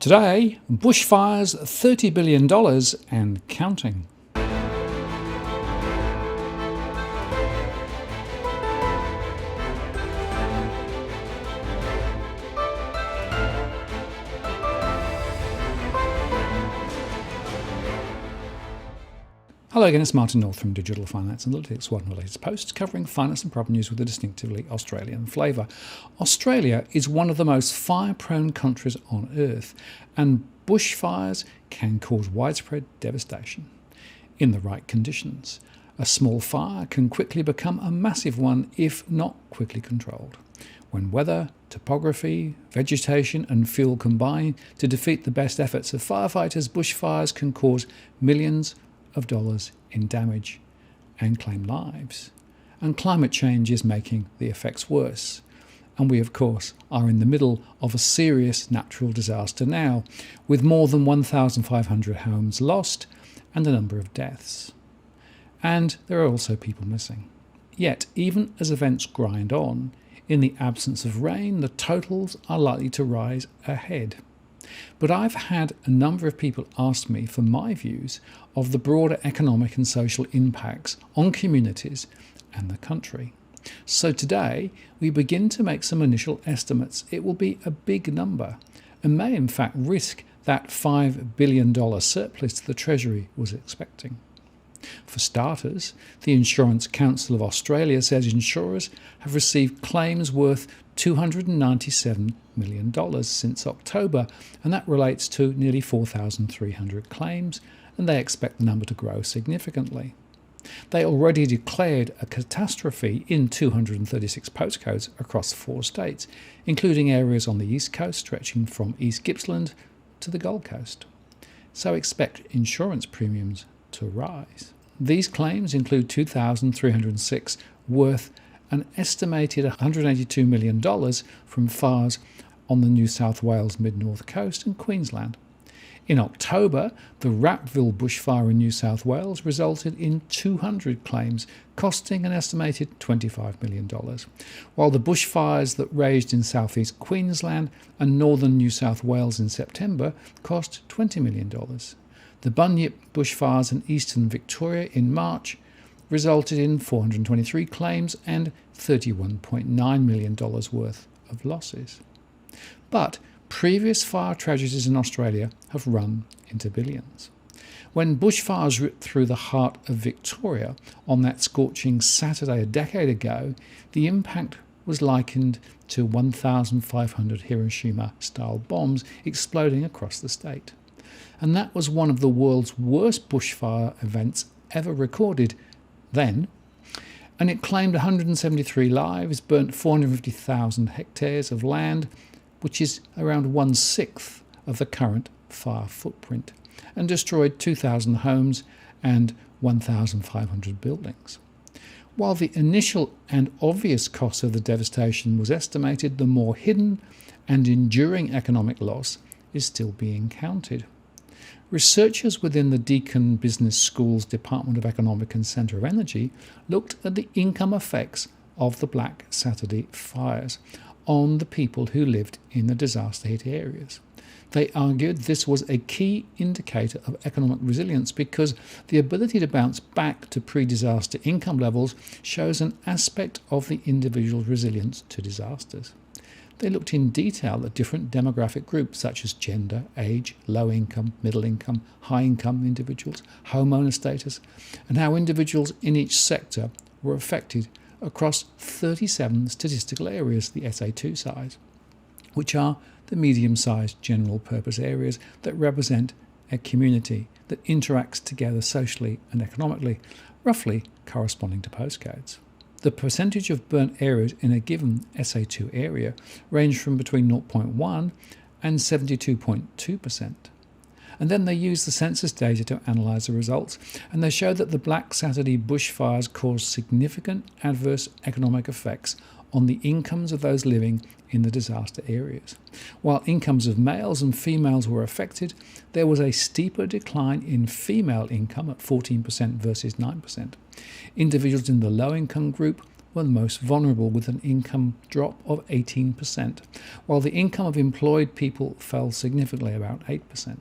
Today, bushfires $30 billion and counting. Hello again, it's Martin North from Digital Finance Analytics, one of the latest posts covering finance and property news with a distinctively Australian flavour. Australia is one of the most fire-prone countries on Earth, and bushfires can cause widespread devastation. In the right conditions, a small fire can quickly become a massive one if not quickly controlled. When weather, topography, vegetation and fuel combine to defeat the best efforts of firefighters, bushfires can cause millions of dollars in damage and claim lives. And climate change is making the effects worse. And we, of course, are in the middle of a serious natural disaster now, with more than 1,500 homes lost and a number of deaths. And there are also people missing. Yet, even as events grind on, in the absence of rain, the totals are likely to rise ahead. But I've had a number of people ask me for my views of the broader economic and social impacts on communities and the country. So today we begin to make some initial estimates. It will be a big number and may in fact risk that $5 billion surplus the Treasury was expecting. For starters, the Insurance Council of Australia says insurers have received claims worth $297 million since October, and that relates to nearly 4,300 claims, and they expect the number to grow significantly. They already declared a catastrophe in 236 postcodes across 4 states, including areas on the East Coast stretching from East Gippsland to the Gold Coast. So expect insurance premiums to rise. These claims include 2,306 worth an estimated $182 million from fires on the New South Wales mid-north coast and Queensland. In October, the Rapville bushfire in New South Wales resulted in 200 claims, costing an estimated $25 million, while the bushfires that raged in southeast Queensland and northern New South Wales in September cost $20 million. The Bunyip bushfires in eastern Victoria in March resulted in 423 claims and $31.9 million worth of losses. But previous fire tragedies in Australia have run into billions. When bushfires ripped through the heart of Victoria on that scorching Saturday a decade ago, the impact was likened to 1,500 Hiroshima-style bombs exploding across the state. And that was one of the world's worst bushfire events ever recorded then, and it claimed 173 lives, burnt 450,000 hectares of land, which is around 1/6 of the current fire footprint, and destroyed 2,000 homes and 1,500 buildings. While the initial and obvious cost of the devastation was estimated, the more hidden and enduring economic loss is still being counted. Researchers within the Deakin Business School's Department of Economic and Centre of Energy looked at the income effects of the Black Saturday fires on the people who lived in the disaster-hit areas. They argued this was a key indicator of economic resilience because the ability to bounce back to pre-disaster income levels shows an aspect of the individual's resilience to disasters. They looked in detail at different demographic groups such as gender, age, low income, middle income, high income individuals, homeowner status, and how individuals in each sector were affected across 37 statistical areas, the SA2 size, which are the medium-sized general purpose areas that represent a community that interacts together socially and economically, roughly corresponding to postcodes. The percentage of burnt areas in a given SA2 area ranged from between 0.1 and 72.2%. And then they used the census data to analyse the results, and they showed that the Black Saturday bushfires caused significant adverse economic effects on the incomes of those living in the disaster areas. While incomes of males and females were affected, there was a steeper decline in female income at 14% versus 9%. Individuals in the low-income group were the most vulnerable, with an income drop of 18%, while the income of employed people fell significantly, about 8%.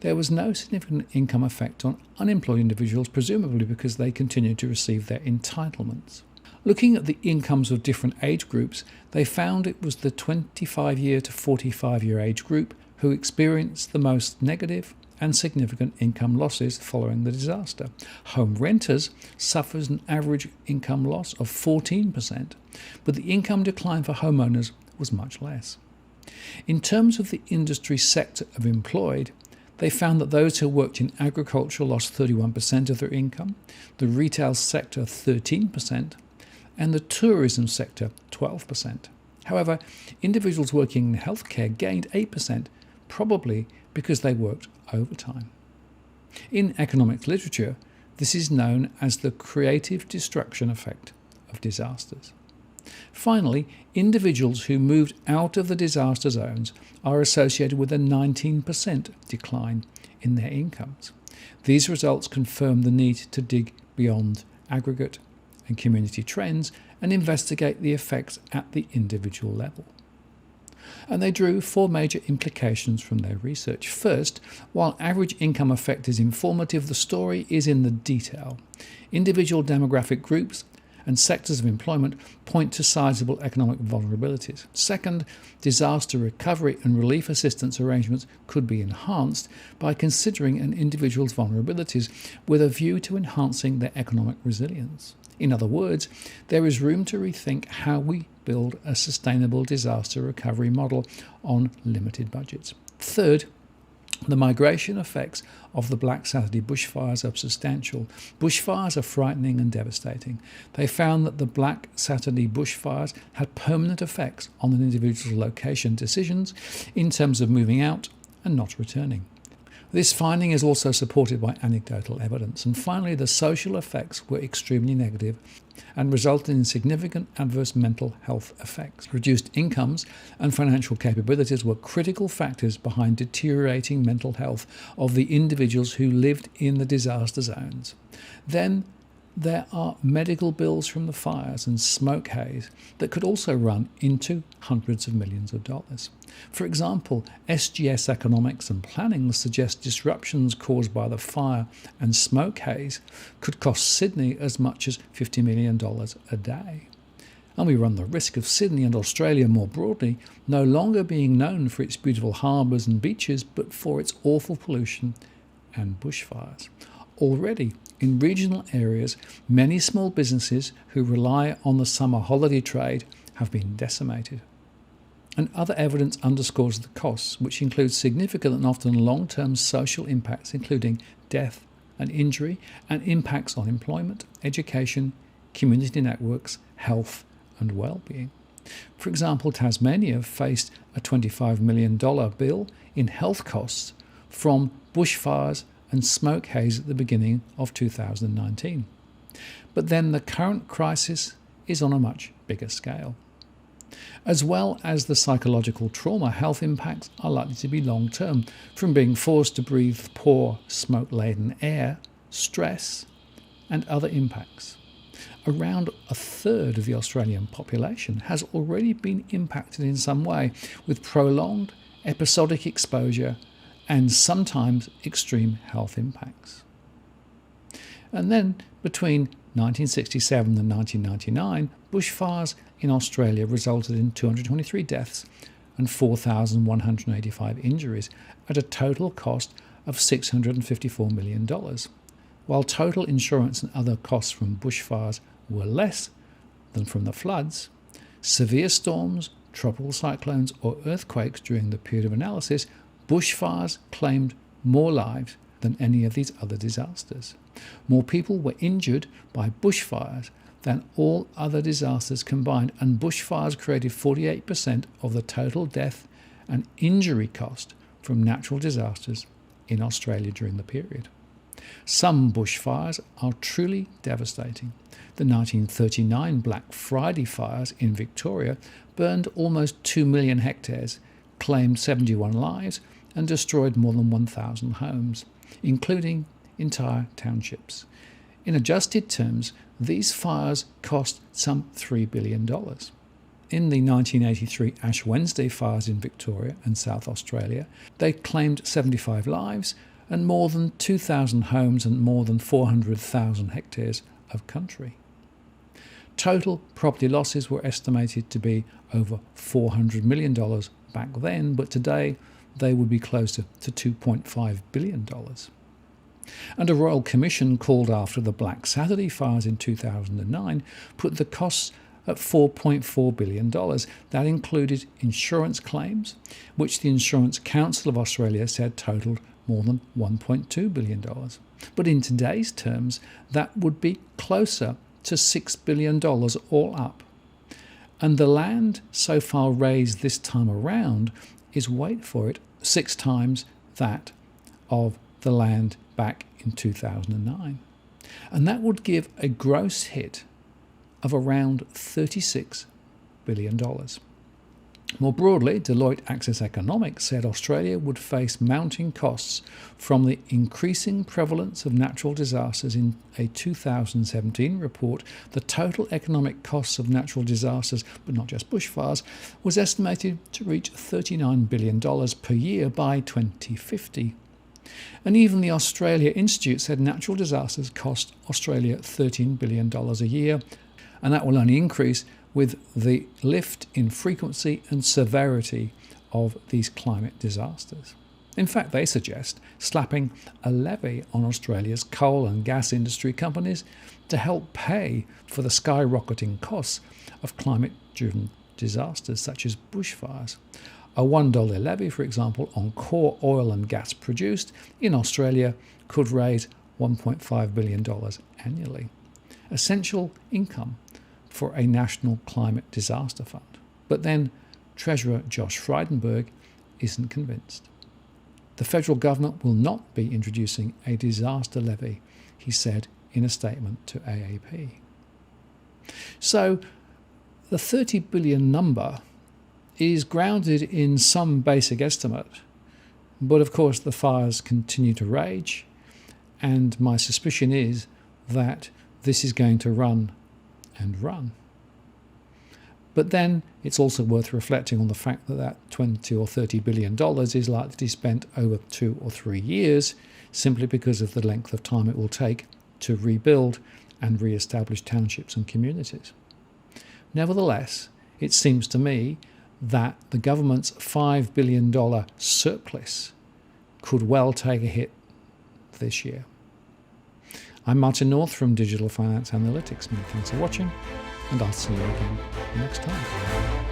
There was no significant income effect on unemployed individuals, presumably because they continued to receive their entitlements. Looking at the incomes of different age groups, they found it was the 25-year to 45-year age group who experienced the most negative and significant income losses following the disaster. Home renters suffered an average income loss of 14%, but the income decline for homeowners was much less. In terms of the industry sector of employed, they found that those who worked in agriculture lost 31% of their income, the retail sector 13%, and the tourism sector 12%. However, individuals working in healthcare gained 8%, probably because they worked overtime. In economics literature, this is known as the creative destruction effect of disasters. Finally, individuals who moved out of the disaster zones are associated with a 19% decline in their incomes. These results confirm the need to dig beyond aggregate and community trends and investigate the effects at the individual level. And they drew 4 major implications from their research. First, while average income effect is informative, the story is in the detail. Individual demographic groups and sectors of employment point to sizable economic vulnerabilities. Second, disaster recovery and relief assistance arrangements could be enhanced by considering an individual's vulnerabilities with a view to enhancing their economic resilience. In other words, there is room to rethink how we build a sustainable disaster recovery model on limited budgets. Third, the migration effects of the Black Saturday bushfires are substantial. Bushfires are frightening and devastating. They found that the Black Saturday bushfires had permanent effects on an individual's location decisions in terms of moving out and not returning. This finding is also supported by anecdotal evidence. And finally, the social effects were extremely negative and resulted in significant adverse mental health effects. Reduced incomes and financial capabilities were critical factors behind deteriorating mental health of the individuals who lived in the disaster zones. Then there are medical bills from the fires and smoke haze that could also run into hundreds of millions of dollars. For example, SGS economics and planning suggest disruptions caused by the fire and smoke haze could cost Sydney as much as $50 million a day. And we run the risk of Sydney and Australia more broadly no longer being known for its beautiful harbours and beaches, but for its awful pollution and bushfires. Already, in regional areas, many small businesses who rely on the summer holiday trade have been decimated. And other evidence underscores the costs, which include significant and often long-term social impacts, including death and injury, and impacts on employment, education, community networks, health and well-being. For example, Tasmania faced a $25 million bill in health costs from bushfires and smoke haze at the beginning of 2019. But then the current crisis is on a much bigger scale. As well as the psychological trauma, health impacts are likely to be long-term, from being forced to breathe poor, smoke-laden air, stress, and other impacts. Around a third of the Australian population has already been impacted in some way, with prolonged episodic exposure and sometimes extreme health impacts. And then between 1967 and 1999, bushfires in Australia resulted in 223 deaths and 4,185 injuries at a total cost of $654 million, while total insurance and other costs from bushfires were less than from the floods. Severe storms, tropical cyclones or earthquakes during the period of analysis, bushfires claimed more lives than any of these other disasters. More people were injured by bushfires than all other disasters combined, and bushfires created 48% of the total death and injury cost from natural disasters in Australia during the period. Some bushfires are truly devastating. The 1939 Black Friday fires in Victoria burned almost 2 million hectares, claimed 71 lives, and destroyed more than 1,000 homes, including entire townships. In adjusted terms, these fires cost some $3 billion. In the 1983 Ash Wednesday fires in Victoria and South Australia, they claimed 75 lives and more than 2,000 homes and more than 400,000 hectares of country. Total property losses were estimated to be over $400 million back then, but today they would be closer to $2.5 billion. And a royal commission called after the Black Saturday fires in 2009 put the costs at $4.4 billion. That included insurance claims, which the Insurance Council of Australia said totalled more than $1.2 billion. But in today's terms, that would be closer to $6 billion all up. And the land so far raised this time around is, wait for it, 6 times that of the land back in 2009. And that would give a gross hit of around $36 billion. More broadly, Deloitte Access Economics said Australia would face mounting costs from the increasing prevalence of natural disasters. In a 2017 report, the total economic costs of natural disasters, but not just bushfires, was estimated to reach $39 billion per year by 2050. And even the Australia Institute said natural disasters cost Australia $13 billion a year, and that will only increase with the lift in frequency and severity of these climate disasters. In fact, they suggest slapping a levy on Australia's coal and gas industry companies to help pay for the skyrocketing costs of climate-driven disasters such as bushfires. A $1 levy, for example, on core oil and gas produced in Australia could raise $1.5 billion annually. Essential income for a national climate disaster fund. But then Treasurer Josh Frydenberg isn't convinced. The federal government will not be introducing a disaster levy, he said in a statement to AAP. So the 30 billion number is grounded in some basic estimate, but of course the fires continue to rage, and my suspicion is that this is going to run and run. But then it's also worth reflecting on the fact that 20 or $30 billion is likely to be spent over 2 or 3 years, simply because of the length of time it will take to rebuild and re-establish townships and communities. Nevertheless, it seems to me that the government's $5 billion surplus could well take a hit this year. I'm Martin North from Digital Finance Analytics. Many thanks for watching, and I'll see you again next time.